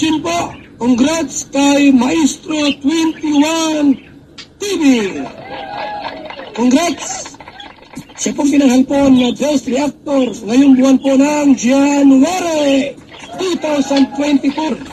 Congratulations po! Congrats kay Maestro 21 TV! Congrats! Siya pong pinanghalpon na Best Reactor ngayong buwan po ng January 2024.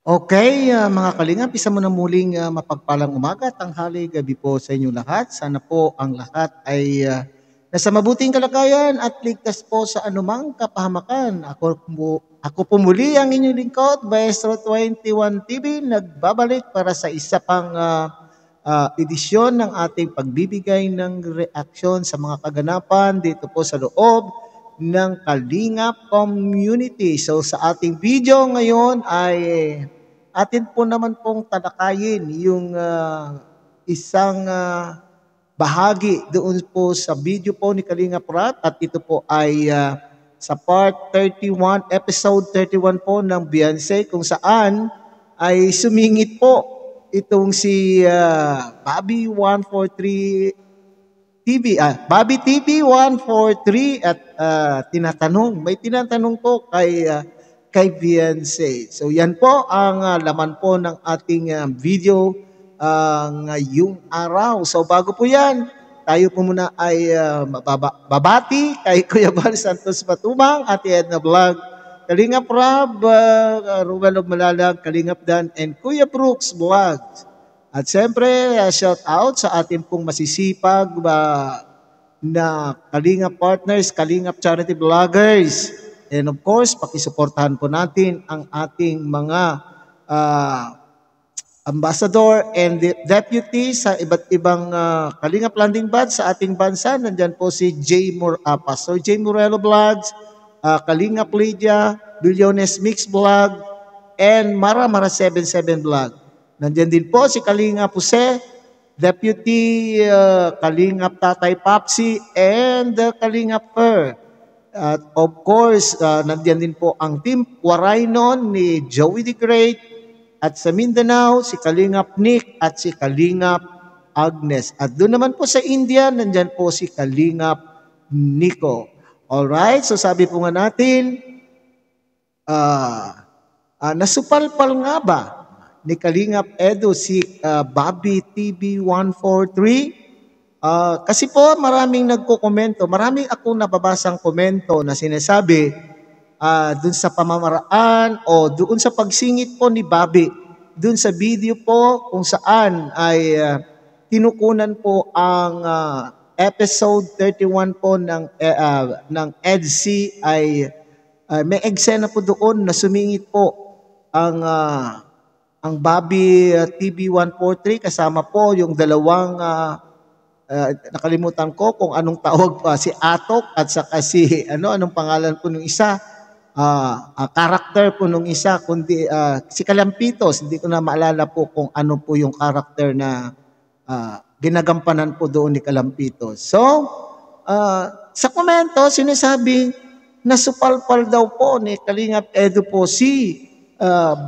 Okay, mga kalingap, isa mo na muling mapagpalang umaga, tanghali, gabi po sa inyo lahat. Sana po ang lahat ay nasa mabuting kalagayan at ligtas po sa anumang kapahamakan. Ako po muli ang inyong lingkod, Maestro 21 TV, nagbabalik para sa isa pang edisyon ng ating pagbibigay ng reaksyon sa mga kaganapan dito po sa loob ng Kalingap Community. So sa ating video ngayon ay atin po naman pong talakayin yung isang bahagi doon po sa video po ni Kalingap Rap, at ito po ay sa part 31, episode 31 po ng Beyonce, kung saan ay sumingit po itong si Bobby 143 TV, Bobby TV 143 at may tinatanong po kay Beyonce. So yan po ang laman po ng ating video ngayong araw. So bago po yan, tayo po muna ay babati kay Kuya Bal Santos Patumang, Ate Edna Vlog, Kalingap Rab, Ruben of Malalag, Kalingap Dan, and Kuya Brooks Vlog. At siyempre, shout out sa ating pong masisipag na Kalingap partners, Kalingap charity vloggers. And of course, pakisuportahan po natin ang ating mga ambassador and deputy sa iba't ibang Kalingap landing pad sa ating bansa. Nandyan po si Pastor J. Morello Vlogs, Kalingap Lydia, Billones Mix Vlog, and Mara 77 Vlog. Nandyan din po si Kalingap Jose, Deputy Kalingap Tatay Papsi, and Kalingap Per. At of course, nandiyan din po ang team Waraynon ni Joey the Great. At sa Mindanao, si Kalingap Nick at si Kalingap Agnes. At doon naman po sa India, nandiyan po si Kalingap Nico. Alright, so sabi po nga natin, nasupalpal nga ba ni Kalingap Edu si Bobby TV 143? Kasi po maraming nagko-komento, maraming akong nababasang komento na sinasabi dun sa pamamaraan o doon sa pagsingit po ni Bobby, dun sa video po kung saan ay tinukunan po ang episode 31 po ng EDC ay may eksena po doon na sumingit po ang Bobby TV 143 kasama po yung dalawang nakalimutan ko kung anong tawag pa, si Atok at saka si anong pangalan po nung isa, karakter po nung isa, kundi si Kalampitos. Hindi ko na maalala po kung ano po yung karakter na ginagampanan po doon ni Kalampitos. So sa komento sinasabi nasupalpal daw po ni Kalingap Edu po si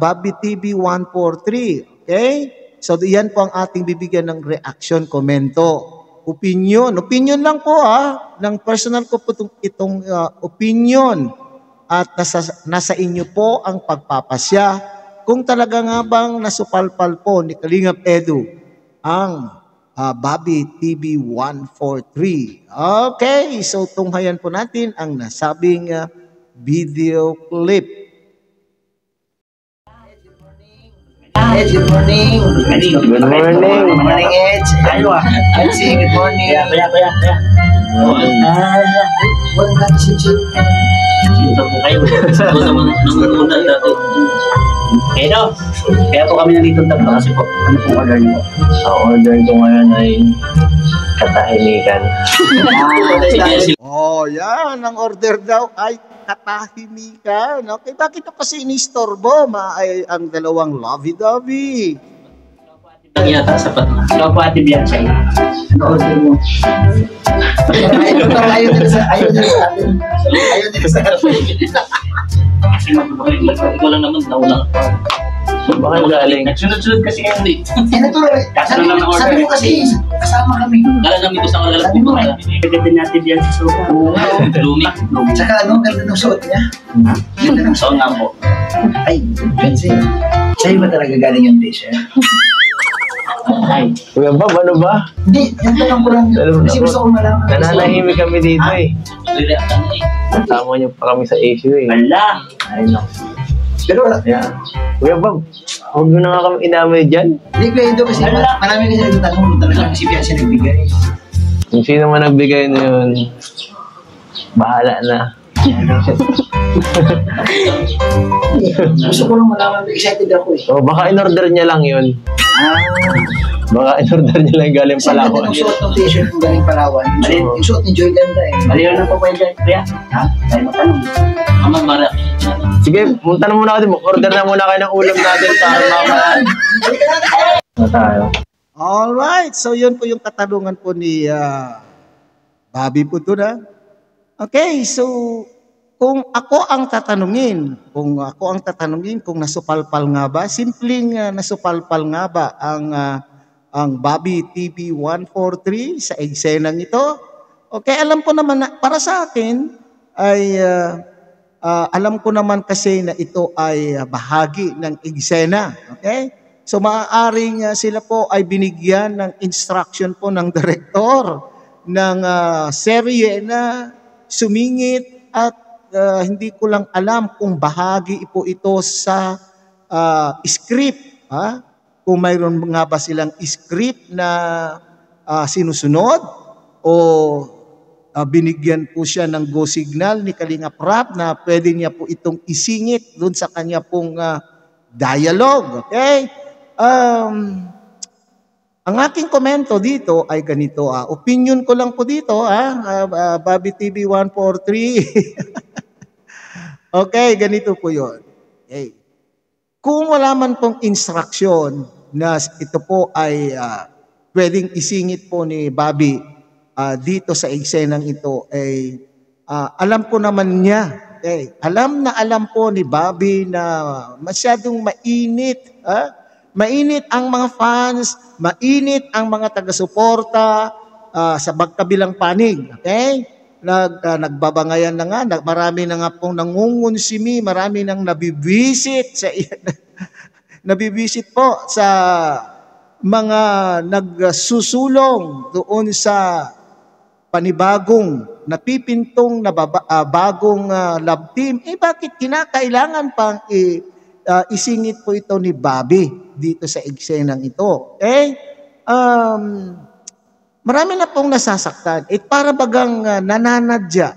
Bobby TV 143. Okay, so yan po ang ating bibigyan ng reaction, komento. Opinion lang po ng personal ko po itong opinion, at nasa inyo po ang pagpapasya kung talaga nga bang nasupalpal po ni Kalingap Edu ang Bobby TV 143. Okay, so tunghayan po natin ang nasabing video clip. Edge, good morning. Good morning. Good morning, Edge. Edge, good morning. Kaya. Wala ka si Chip. Dito po kayo. Ito naman nung una dati. Kaya po kami nandito tatlo kasi po. Ano pong order niyo? Ang order ko ngayon ay katahimikan. Yan. Ang order daw ay katahimikan. Okay, bakit na pa sinistorbo? Ay ang dalawang lovey-dovey. Ang yata sapat na. Ikaw po Ate Beyonce. Ano order mo? Ayaw dito sa kasi ikaw lang naman, naulang. Baka galing. Nagsunod-sunod kasi kayo ulit. Sabi mo kasi, kasama kami. Kala namin ko sa kagalat mo. Pagdating natin yan sa sopa. Lumik. Tsaka ganda ng suot niya. Ganda ng So nga po. Ay, Benzi. Sa'yo ba talaga galing yung t-shirt? Ay. Kuya Bob, ano ba? Hindi, yung tanong ko lang. Kasi gusto ko malaman. Nananahimik kami dito eh. React ka na eh. Kasama niyo pa kami sa issue eh. Wala. Ay, no. Pero wala. Yeah. Kuya Bob, huwag mo na nga kami inamay dyan. Hindi ko yun kasi marami kasi nagtatanong kung talagang si Bianca nagbigay. Kung sino man nagbigay na yun, bahala na. Gusto ko lang malaman. Excited ako eh. O, baka in-order niya lang yun. Baka in-order niya lang galing Kasi Palawan. ang suot ng t-shirt ng galing Palawan. Yung suot ni Joy ganda eh. Maliw na po pwede. Kuya. Ha? Tayo matanong. Ama Mara. Sige, punta na muna ako. Order na muna kayo ng ulam natin para mamaya. Na tayo. Alright, so yun po yung katanungan po ni Bobby po doon ha. Okay, so kung ako ang tatanungin, kung nasupalpal nga ba, simpleng nasupalpal nga ba ang Bobby TV 143 sa eksenang ito? Okay, alam ko naman na para sa akin ay alam ko naman kasi na ito ay bahagi ng eksena. Okay? So maaaring sila po ay binigyan ng instruction po ng direktor ng serye na sumingit at hindi ko lang alam kung bahagi po ito sa script. Kung mayroon nga ba silang script na sinusunod o binigyan po siya ng go signal ni Kalinga Prab na pwede niya po itong isingit doon sa kanya pong dialogue. Okay? Ang aking komento dito ay ganito. Opinion ko lang po dito, Bobby TV 143. Okay, ganito po yun. Okay. Kung wala man pong instruction na ito po ay pwedeng isingit po ni Bobby dito sa eksenang ito, ay alam ko naman niya. Okay. Alam po ni Bobby na masyadong mainit. Mainit ang mga fans, mainit ang mga taga-suporta sa magkabilang panig. Okay? Nagbabangayan na nga, marami na nga pong nangungunsimi, marami nang nabibisit po sa mga nagsusulong doon sa panibagong napipintong na bagong love team. Bakit kinakailangan pang isingit po ito ni Bobby dito sa eksenang ito? Marami na pong nasasaktan. Para bagang nananadya.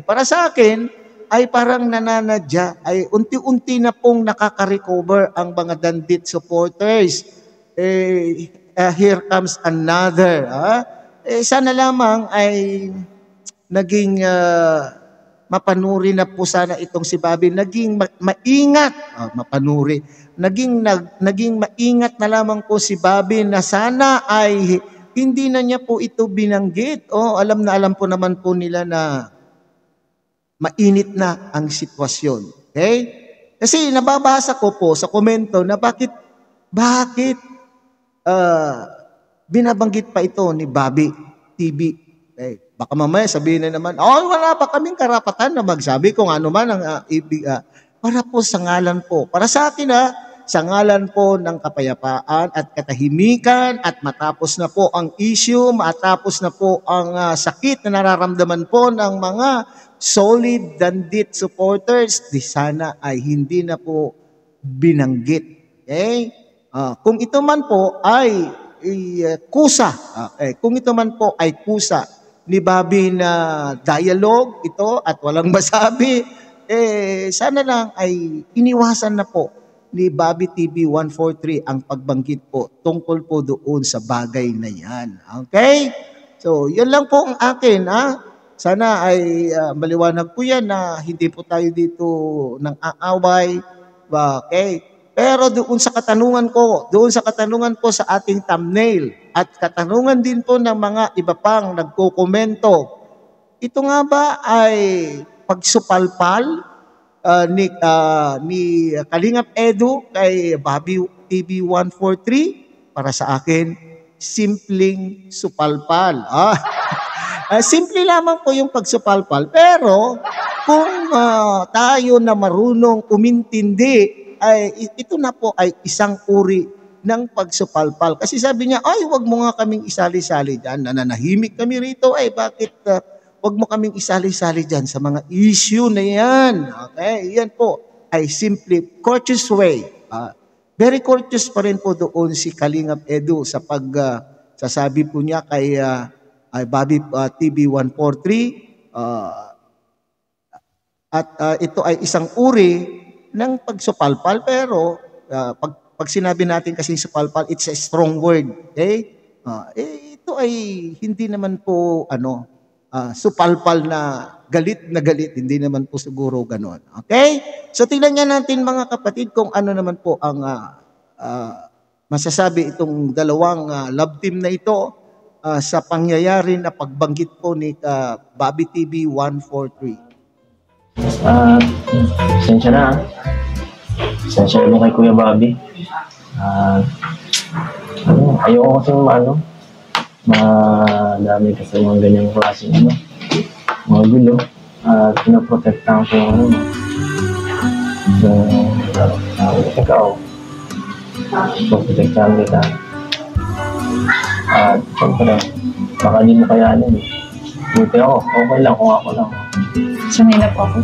Para sa akin, ay parang nananadya. Ay unti-unti na pong nakaka-recover ang mga Dandit supporters. Here comes another. Sana lamang ay naging mapanuri na po sana itong si Bobby. Naging maingat. Mapanuri. Naging maingat na lamang po si Bobby na sana ay hindi na niya po ito binanggit. Alam po naman po nila na mainit na ang sitwasyon. Okay? Kasi nababasa ko po sa komento na bakit binabanggit pa ito ni Bobby TV. Okay? Baka mamaya sabihin na naman, wala pa kaming karapatan na magsabi kung ano man ang ibig. Para po sa ngalan po. Para sa akin sa ngalan po ng kapayapaan at katahimikan at matapos na po ang issue, matapos na po ang sakit na nararamdaman po ng mga solid Dandit supporters, di sana ay hindi na po binanggit. Okay? Kung ito man po ay kusa, kung ito man po ay kusa ni Bobby na dialogue ito at walang masabi, sana lang ay iniwasan na po ni Bobby TV 143 ang pagbanggit po tungkol po doon sa bagay na yan. Okay? So, yan lang po ang akin. Sana ay maliwanag po yan na hindi po tayo dito ng aaway. Okay? Pero doon sa katanungan ko sa ating thumbnail at katanungan din po ng mga iba pang nagkokomento, ito nga ba ay pagsupalpal ni Kalingap Edu kay Bobby TV 143 para sa akin, simpleng supalpal. Simple lamang po yung pagsupalpal, pero kung tayo na marunong umintindi, ay ito na po ay isang uri ng pagsupalpal. Kasi sabi niya, ay wag mo nga kaming isali-sali dyan, nananahimik kami rito, bakit wag mo kaming isali-sali dyan sa mga issue na yan. Okay, yan po ay simply courteous way. Very courteous pa rin po doon si Kalingap Edu sa sasabi po niya kay Bobby TV 143 at ito ay isang uri ng pagsupalpal, pero pag sinabi natin kasi supalpal, it's a strong word. Okay? Ito ay hindi naman po supalpal na galit, hindi naman po siguro ganon. Okay? So tingnan niya natin mga kapatid kung ano naman po ang masasabi itong dalawang love team na ito sa pangyayari na pagbanggit po ni Bobby TV 143. Pasensya na. Pasensya na kay Kuya Bobby. Ayoko kasi madami kasi mga ganyang klaseng mga gulo. Pinaprotektahan ko yung ikaw. Pinaprotektahan kita. At siyempre, baka hindi mo kayanin. Buti ako, okay lang kung ako lang. Sanay na po ako.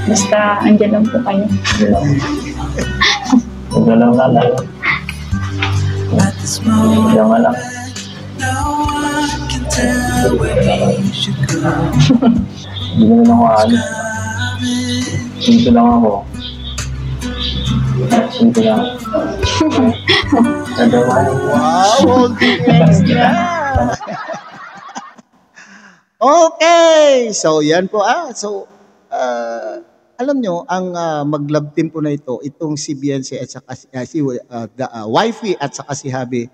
Basta andyan lang po kayo. Huwag na lang lalayo. Diyan nga lang. Hindi mo na lang maalis. Sinto lang ako. Sinto lang. Wow, extra! Okay, so yan po. Alam nyo, ang mag-love team po na ito, itong si Beyonce at saka wifey at saka si Habi,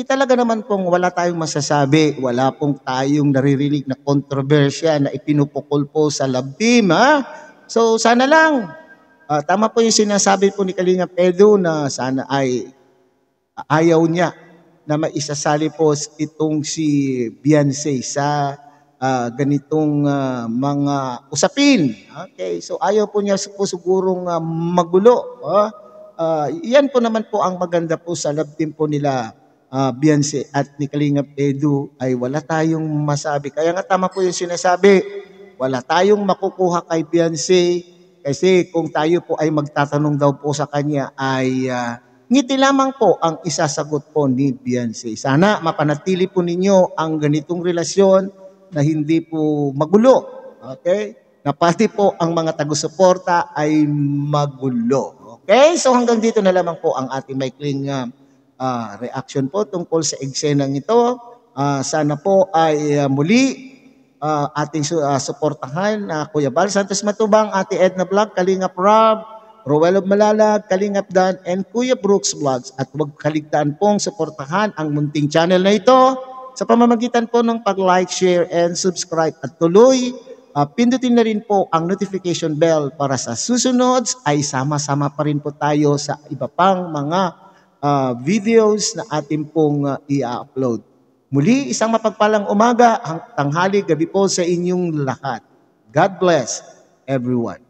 talaga naman pong wala tayong masasabi, wala pong tayong naririnig na kontrobersya na ipinupukol po sa love team. So sana lang, tama po yung sinasabi po ni Kalingap Edu na sana ay ayaw niya na maisasali po itong si Beyonce sa ganitong mga usapin. Okay, so ayaw po niya po sigurong magulo. Yan po naman po ang maganda po sa love team po nila Beyonce at ni Kalingap Edu ay wala tayong masabi. Kaya nga tama po yung sinasabi, wala tayong makukuha kay Beyonce kasi kung tayo po ay magtatanong daw po sa kanya ay ngiti lamang po ang isasagot po ni Beyonce. Sana mapanatili po ninyo ang ganitong relasyon na hindi po magulo. Okay? Na pati po ang mga taga-suporta ay magulo. Okay? So hanggang dito na lamang po ang ating maikling reaction po tungkol sa eksenang ito. Sana po ay muli ating suportahan Kuya Bal Santos Matubang, Ate Edna Vlog, Kalingap Rob, Roel of Malalag, Kalingap Dan, and Kuya Brooks Vlogs. At huwag kaligtaan pong suportahan ang munting channel na ito sa pamamagitan po ng pag-like, share, and subscribe. At tuloy, pindutin na rin po ang notification bell para sa susunod ay sama-sama pa rin po tayo sa iba pang mga videos na ating pong i-upload. Muli, isang mapagpalang umaga, tanghali, gabi po sa inyong lahat. God bless everyone.